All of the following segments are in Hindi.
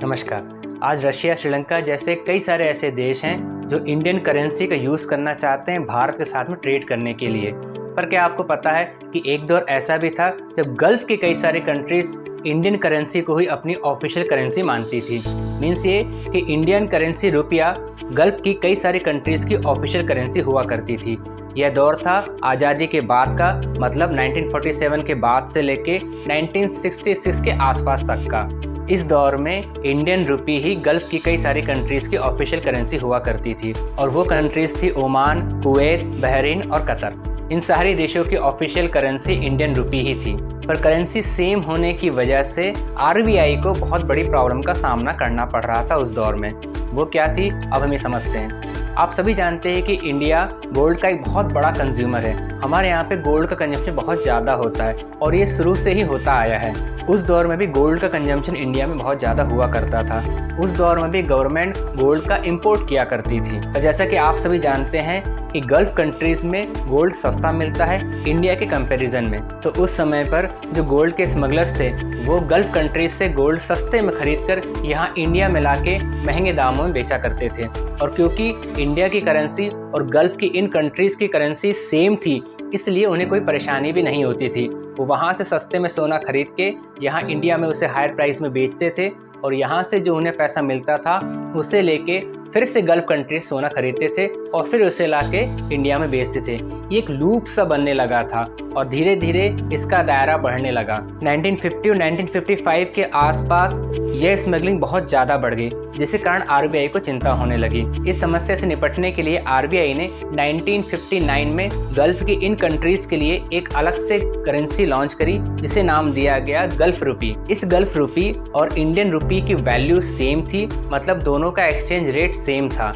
नमस्कार। आज रशिया, श्रीलंका जैसे कई सारे ऐसे देश हैं जो इंडियन करेंसी का यूज़ करना चाहते हैं भारत के साथ में ट्रेड करने के लिए। पर क्या आपको पता है कि एक दौर ऐसा भी था जब गल्फ़ की कई सारी कंट्रीज़ इंडियन करेंसी को ही अपनी ऑफिशियल करेंसी मानती थी। मीन्स ये कि इंडियन करेंसी रुपया गल्फ़ की कई सारी कंट्रीज़ की ऑफिशियल करेंसी हुआ करती थी। यह दौर था आज़ादी के बाद का, मतलब 1947 के बाद से लेके 1966 के आसपास तक का। इस दौर में इंडियन रुपी ही गल्फ़ की कई सारी कंट्रीज़ की ऑफिशियल करेंसी हुआ करती थी और वो कंट्रीज़ थी ओमान, कुवैत, बहरीन और कतर। इन सारी देशों की ऑफिशियल करेंसी इंडियन रुपी ही थी। पर करेंसी सेम होने की वजह से आरबीआई को बहुत बड़ी प्रॉब्लम का सामना करना पड़ रहा था उस दौर में। वो क्या थी, अब हम ये समझते हैं। आप सभी जानते हैं कि इंडिया गोल्ड का एक बहुत बड़ा कंज्यूमर है। हमारे यहाँ पे गोल्ड का कंजम्पशन बहुत ज़्यादा होता है और ये शुरू से ही होता आया है। उस दौर में भी गोल्ड का कंजम्पशन इंडिया में बहुत ज़्यादा हुआ करता था। उस दौर में भी गवर्नमेंट गोल्ड का इंपोर्ट किया करती थी। तो जैसा कि आप सभी जानते हैं कि गल्फ़ कंट्रीज़ में गोल्ड सस्ता मिलता है इंडिया के कंपैरिजन में। तो उस समय पर जो गोल्ड के स्मगलर्स थे वो गल्फ़ कंट्रीज से गोल्ड सस्ते में खरीद कर यहाँ इंडिया में लाके महंगे दामों में बेचा करते थे। और क्योंकि इंडिया की करेंसी और गल्फ़ की इन कंट्रीज़ की करेंसी सेम थी, इसलिए उन्हें कोई परेशानी भी नहीं होती थी। वो वहाँ से सस्ते में सोना खरीद के यहाँ इंडिया में उसे हायर प्राइस में बेचते थे और यहाँ से जो उन्हें पैसा मिलता था उसे लेके फिर से गल्फ़ कंट्रीज सोना खरीदते थे और फिर उसे लाके इंडिया में बेचते थे। ये एक लूप सा बनने लगा था और धीरे धीरे इसका दायरा बढ़ने लगा। 1950 और 1955 के आसपास यह स्मगलिंग बहुत ज़्यादा बढ़ गई, जिसके कारण आरबीआई को चिंता होने लगी। इस समस्या से निपटने के लिए आरबीआई ने 1959 में गल्फ़ की इन कंट्रीज़ के लिए एक अलग से करेंसी लॉन्च करी, जिसे नाम दिया गया गल्फ़ रुपी। इस गल्फ़ रुपी और इंडियन रुपी की वैल्यू सेम थी, मतलब दोनों का एक्सचेंज रेट सेम था।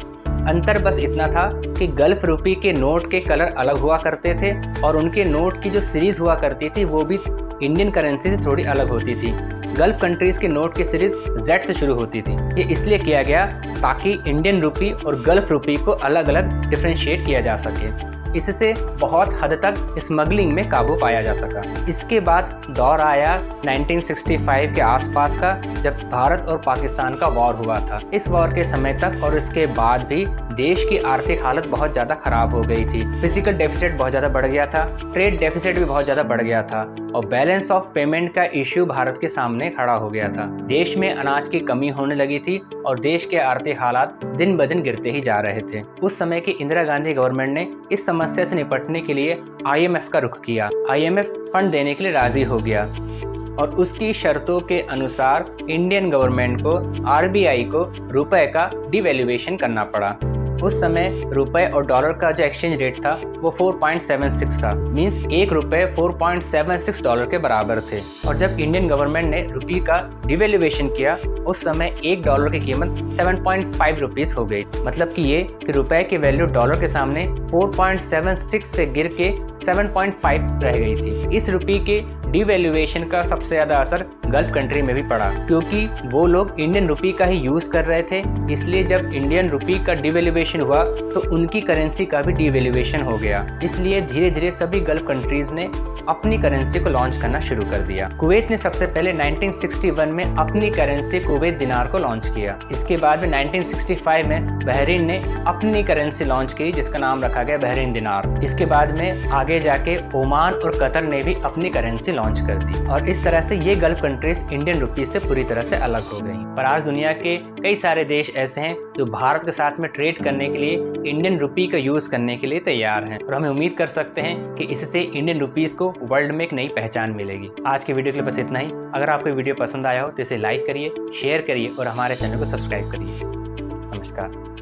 अंतर बस इतना था कि गल्फ़ रुपी के नोट के कलर अलग हुआ करते थे और उनके नोट की जो सीरीज़ हुआ करती थी वो भी इंडियन करेंसी से थोड़ी अलग होती थी। गल्फ़ कंट्रीज़ के नोट की सीरीज़ Z से शुरू होती थी। ये इसलिए किया गया ताकि इंडियन रुपी और गल्फ़ रुपी को अलग अलग डिफ्रेंशिएट किया जा सके। इससे बहुत हद तक स्मगलिंग में काबू पाया जा सका। इसके बाद दौर आया 1965 के आसपास का, जब भारत और पाकिस्तान का वॉर हुआ था। इस वॉर के समय तक और इसके बाद भी देश की आर्थिक हालत बहुत ज़्यादा खराब हो गई थी। फिजिकल डेफिसिट बहुत ज़्यादा बढ़ गया था, ट्रेड डेफिसिट भी बहुत ज़्यादा बढ़ गया था और बैलेंस ऑफ पेमेंट का इश्यू भारत के सामने खड़ा हो गया था। देश में अनाज की कमी होने लगी थी और देश के आर्थिक हालात दिन ब दिन गिरते ही जा रहे थे। उस समय की इंदिरा गांधी गवर्नमेंट ने इस समस्या से निपटने के लिए आईएमएफ का रुख किया। आईएमएफ फंड देने के लिए राजी हो गया और उसकी शर्तों के अनुसार इंडियन गवर्नमेंट को, आरबीआई को रुपए का डिवैल्यूएशन करना पड़ा। उस समय रुपए और डॉलर का जो एक्सचेंज रेट था वो 4.76 था। मींस एक रुपए 4.76 डॉलर के बराबर थे। और जब इंडियन गवर्नमेंट ने रुपये का डिवैल्यूएशन किया उस समय एक डॉलर की कीमत 7.5 रुपीज़ हो गई। मतलब कि ये कि रुपए की वैल्यू डॉलर के सामने 4.76 से गिर के 7.5 रह गई थी। इस रुपये के डिवैल्यूएशन का सबसे ज़्यादा असर गल्फ़ कंट्री में भी पड़ा, क्योंकि वो लोग इंडियन रुपी का ही यूज़ कर रहे थे। इसलिए जब इंडियन रुपी का डिवैल्यूएशन हुआ तो उनकी करेंसी का भी डिवैल्यूएशन हो गया। इसलिए धीरे धीरे सभी गल्फ़ कंट्रीज़ ने अपनी करेंसी को लॉन्च करना शुरू कर दिया। कुवैत ने सबसे पहले 1961 में अपनी करेंसी कुवैत दिनार को लॉन्च किया। इसके बाद में 1965 में बहरीन ने अपनी करेंसी लॉन्च की, जिसका नाम रखा गया बहरीन दिनार। इसके बाद में आगे जाके ओमान और कतर ने भी अपनी करेंसी लॉन्च कर दी और इस तरह से ये गल्फ़ कंट्रीज इंडियन रुपी से पूरी तरह से अलग हो गई। पर आज दुनिया के कई सारे देश ऐसे हैं जो भारत के साथ में ट्रेड करने के लिए इंडियन रुपी का यूज़ करने के लिए तैयार हैं और हमें उम्मीद कर सकते हैं कि इससे इंडियन रुपीज़ को वर्ल्ड में एक नई पहचान मिलेगी। आज के वीडियो के लिए बस इतना ही। अगर आपको वीडियो पसंद आया हो तो इसे लाइक करिए, शेयर करिए और हमारे चैनल को सब्सक्राइब करिए। नमस्कार।